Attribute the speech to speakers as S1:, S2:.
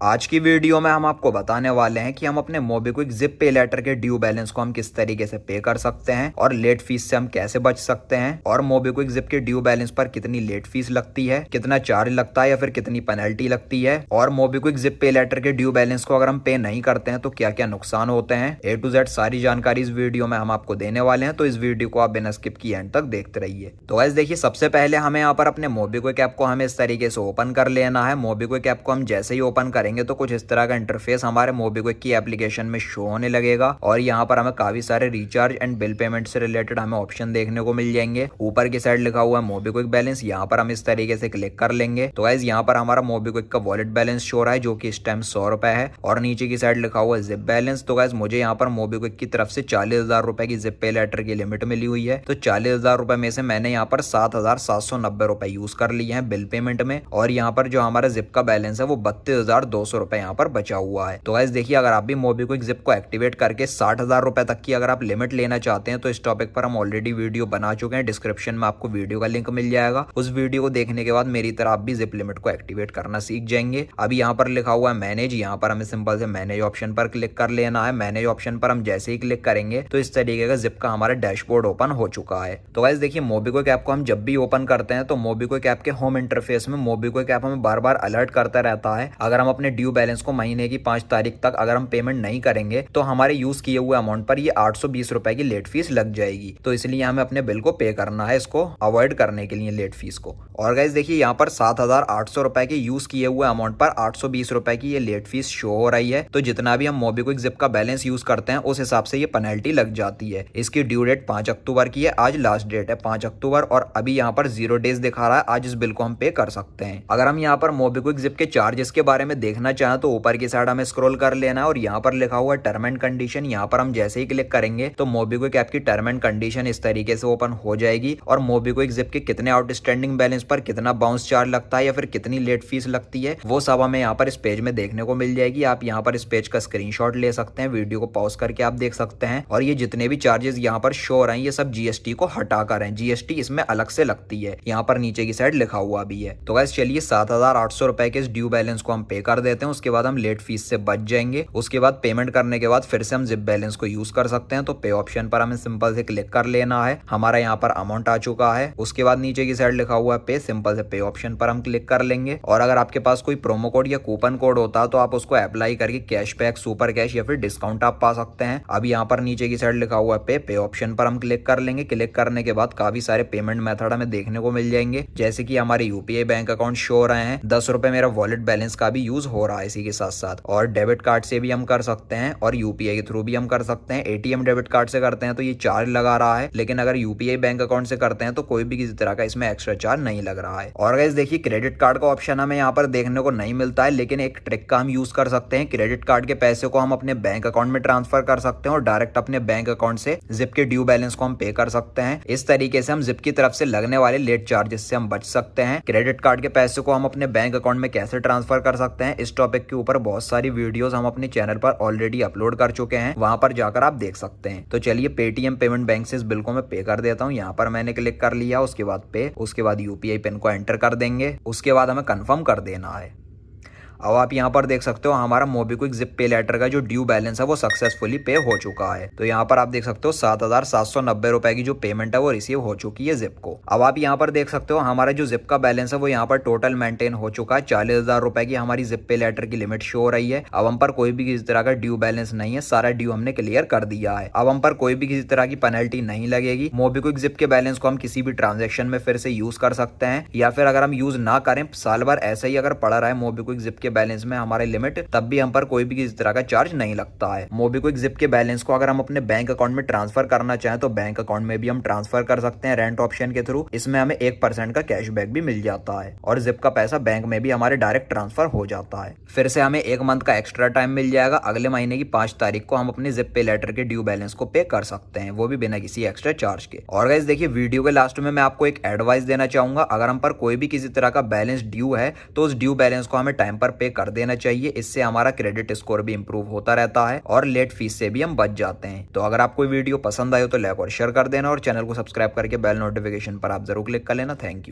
S1: आज की वीडियो में हम आपको बताने वाले हैं कि हम अपने मोबीक्विक जिप पे लेटर के ड्यू बैलेंस को हम किस तरीके से पे कर सकते हैं और लेट फीस से हम कैसे बच सकते हैं और मोबीक्विक जिप के ड्यू बैलेंस पर कितनी लेट फीस लगती है, कितना चार्ज लगता है या फिर कितनी पेनल्टी लगती है और मोबीक्विक जिप पे लेटर के ड्यू बैलेंस को अगर हम पे नहीं करते हैं तो क्या क्या नुकसान होते हैं। A to Z सारी जानकारी इस वीडियो में हम आपको देने वाले हैं, तो इस वीडियो को आप बिना स्किप किए एंड तक देखते रहिए। तो गाइस देखिए, सबसे पहले हमें यहाँ पर अपने मोबीक्विक ऐप को हमें इस तरीके से ओपन कर लेना है। मोबीक्विक ऐप को हम जैसे ही ओपन करेंगे तो कुछ इस तरह का इंटरफेस हमारे मोबीक्विक की एप्लीकेशन में शो होने लगेगा और यहाँ पर हमें काफी सारे रिचार्ज एंड बिल पेमेंट से रिलेटेड हमें ऑप्शन देखने को मिल जाएंगे। ऊपर की साइड लिखा हुआ है मोबीक्विक बैलेंस, यहाँ पर हम इस तरीके से क्लिक कर लेंगे तो गाइस यहाँ पर हमारा मोबीक्विक का वॉलेट बैलेंस शो हो रहा है जो कि इस टाइम 100 रुपए है और नीचे की साइड लिखा हुआ है जिप बैलेंस। तो गाइस मुझे यहाँ पर मोबीक्विक की तरफ से 40,000 रुपए की जिप पे लेटर की लिमिट मिली हुई है, तो 40,000 रुपए में से मैंने यहाँ पर 7,790 रुपए यूज कर लिए हैं बिल पेमेंट में और यहाँ पर जो हमारा जिप का बैलेंस है वो 32,200 रुपए यहाँ पर बचा हुआ है। तो गाइस देखिए, अगर आप भी मोबीक्विक जिप को एक्टिवेट करके 60,000 रुपए तक की अगर आप लिमिट लेना चाहते हैं तो इस टॉपिक पर हम ऑलरेडी वीडियो बना चुके हैं। डिस्क्रिप्शन में आपको वीडियो का लिंक मिल जाएगा, उस वीडियो को देखने के बाद मेरी तरह आप भी जिप लिमिट को एक्टिवेट करना सीख जाएंगे। अभी यहाँ पर लिखा हुआ है मैनेज, यहाँ पर हमें सिंपल से मैनेज ऑप्शन पर क्लिक कर लेना है। मैनेज ऑप्शन पर हम जैसे ही क्लिक करेंगे तो इस तरीके का जिप का हमारा डैशबोर्ड ओपन हो चुका है। तो गाइस देखिए, मोबीक्विक ऐप को हम जब भी ओपन करते हैं तो मोबीक्विक ऐप के होम इंटरफेस में मोबीक्विक ऐप हमें बार बार अलर्ट करता रहता है अगर हम अपने ड्यू बैलेंस को महीने की 5 तारीख तक अगर हम पेमेंट नहीं करेंगे तो हमारे यूज किए हुए अमाउंट पर ये 820 रुपए की लेट फीस लग जाएगी। तो इसलिए हमें अपने बिल को पे करना है, इसको अवॉइड करने के लिए लेट फीस को। और गाइस देखिए, यहाँ पर 7,800 रुपए के यूज किए हुए अमाउंट पर 820 रुपए की ये लेट फीस शो हो रही है। तो जितना भी हम मोबीक्विक जिप का बैलेंस यूज करते हैं उस हिसाब से ये पेनल्टी लग जाती है। इसकी ड्यू डेट 5 अक्टूबर की है, आज लास्ट डेट है 5 अक्टूबर और अभी यहाँ पर 0 डेज दिखा रहा है। आज इस बिल को हम पे कर सकते हैं। अगर हम यहाँ पर मोबीक्विक जिप के चार्जेस के बारे में देखना चाहें तो ऊपर की साइड हमें स्क्रॉल कर लेना है और यहाँ पर लिखा हुआ है टर्म एंड कंडीशन। यहाँ पर हम जैसे ही क्लिक करेंगे तो मोबीक्विक ऐप की टर्म एंड कंडीशन इस तरीके से ओपन हो जाएगी और मोबीक्विक जिप के कितने आउटस्टैंडिंग बैलेंस पर कितना बाउंस चार्ज लगता है या फिर कितनी लेट फीस लगती है वो सब हमें यहाँ पर इस पेज में देखने को मिल जाएगी। आप यहाँ पर इस पेज का स्क्रीनशॉट ले सकते हैं, वीडियो को पॉज करके आप देख सकते हैं। और ये जितने भी चार्जेस यहाँ पर शो हो रहे हैं ये सब जीएसटी को हटाकर हैं, जीएसटी इसमें अलग से लगती है, यहाँ पर नीचे की साइड लिखा हुआ भी है। तो गाइस चलिए 7,800 रुपए के इस ड्यू बैलेंस को हम पे कर देते हैं, उसके बाद हम लेट फीस से बच जाएंगे। उसके बाद पेमेंट करने के बाद फिर से हम जिप बैलेंस को यूज कर सकते हैं। तो पे ऑप्शन पर हमें सिंपल से क्लिक कर लेना है, हमारा यहाँ पर अमाउंट आ चुका है। उसके बाद नीचे की साइड लिखा हुआ है पे, सिंपल से पे ऑप्शन पर हम क्लिक कर लेंगे और अगर आपके पास कोई प्रोमो कोड या कूपन कोड होता तो आप उसको अप्लाई करके कैशबैक, सुपर कैश या फिर डिस्काउंट आप पा सकते हैं। अब यहाँ पर नीचे की साइड लिखा हुआ है पे ऑप्शन पर हम क्लिक कर लेंगे। क्लिक करने के बाद काफी सारे पेमेंट मेथड हमें देखने को मिल जाएंगे, जैसे कि हमारे यूपीआई बैंक अकाउंट शो हो रहे हैं, 10 रुपए मेरा वॉलेट बैलेंस का भी यूज हो रहा है इसी के साथ साथ, और डेबिट कार्ड से भी हम कर सकते हैं और यूपीआई के थ्रू भी हम कर सकते हैं। एटीएम डेबिट कार्ड से करते हैं तो ये चार्ज लगा रहा है, लेकिन अगर यूपीआई बैंक अकाउंट से करते हैं तो कोई भी किसी तरह का इसमें एक्स्ट्रा चार्ज नहीं लग रहा है। और गाइस देखिए, क्रेडिट कार्ड का ऑप्शन हमें यहाँ पर देखने को नहीं मिलता है, लेकिन एक ट्रिक का हम यूज कर सकते हैं। क्रेडिट कार्ड के पैसे को हम अपने बैंक अकाउंट में ट्रांसफर कर सकते हैं और डायरेक्ट अपने बैंक अकाउंट से जिप के ड्यू बैलेंस को हम पे कर सकते हैं। इस तरीके से हम जिप की तरफ से लगने वाले लेट चार्जेस से हम बच सकते हैं। क्रेडिट कार्ड के पैसे को हम अपने बैंक अकाउंट में कैसे ट्रांसफर कर सकते हैं, इस टॉपिक के ऊपर बहुत सारी वीडियोस हम अपने चैनल पर ऑलरेडी अपलोड कर चुके हैं, वहां पर जाकर आप देख सकते हैं। तो चलिए पेटीएम पेमेंट बैंक से इस बिल को मैं पे कर देता हूँ। यहाँ पर मैंने क्लिक कर लिया, उसके बाद पे, उसके बाद यूपीआई पिन को एंटर कर देंगे, उसके बाद हमें कंफर्म कर देना है। अब आप यहाँ पर देख सकते हो हमारा मोबीक्विक जिप पे लेटर का जो ड्यू बैलेंस है वो सक्सेसफुली पे हो चुका है। तो यहाँ पर आप देख सकते हो 7,790 रुपए की जो पेमेंट है वो रिसीव हो चुकी है जिप को। अब आप यहाँ पर देख सकते हो हमारा जो जिप का बैलेंस है वो यहाँ पर टोटल मेंटेन हो चुका है। 40,000 रुपए की हमारी जिप पे लेटर की लिमिट शो हो रही है। अब हम पर कोई भी किसी तरह का ड्यू बैलेंस नहीं है, सारा ड्यू हमने क्लियर कर दिया है। अब हम पर कोई भी किसी तरह की पेनल्टी नहीं लगेगी। मोबीक्विक जिप के बैलेंस को हम किसी भी ट्रांजेक्शन में फिर से यूज कर सकते हैं, या फिर अगर हम यूज ना करें, साल भर ऐसे ही अगर पड़ा रहा है मोबीक्विक जिप के बैलेंस में हमारे लिमिट, तब भी हम पर कोई भी किसी तरह का चार्ज नहीं लगता है। मोबीक्विक जिप के बैलेंस को अगर हम अपने बैंक अकाउंट में ट्रांसफर करना चाहें तो बैंक अकाउंट में भी हम ट्रांसफर कर सकते हैं रेंट ऑप्शन के थ्रू। इसमें हमें 1% का कैशबैक भी मिल जाता है और जिप का पैसा बैंक में भी हमारे डायरेक्ट ट्रांसफर हो जाता है। फिर से हमें 1 मंथ का एक्स्ट्रा टाइम मिल जाएगा, अगले महीने की 5 तारीख को हम अपने जिप पे लेटर के ड्यू बैलेंस को पे कर सकते हैं, वो भी बिना किसी एक्स्ट्रा चार्ज के। और गाइस देखिए, वीडियो के लास्ट में मैं आपको एक एडवाइस देना चाहूंगा, अगर हम पर कोई भी किसी तरह का बैलेंस ड्यू है तो उस ड्यू बैलेंस को हमें टाइम पर पे कर देना चाहिए। इससे हमारा क्रेडिट स्कोर भी इंप्रूव होता रहता है और लेट फीस से भी हम बच जाते हैं। तो अगर आपको वीडियो पसंद आए तो लाइक और शेयर कर देना और चैनल को सब्सक्राइब करके बेल नोटिफिकेशन पर आप जरूर क्लिक कर लेना। Thank you.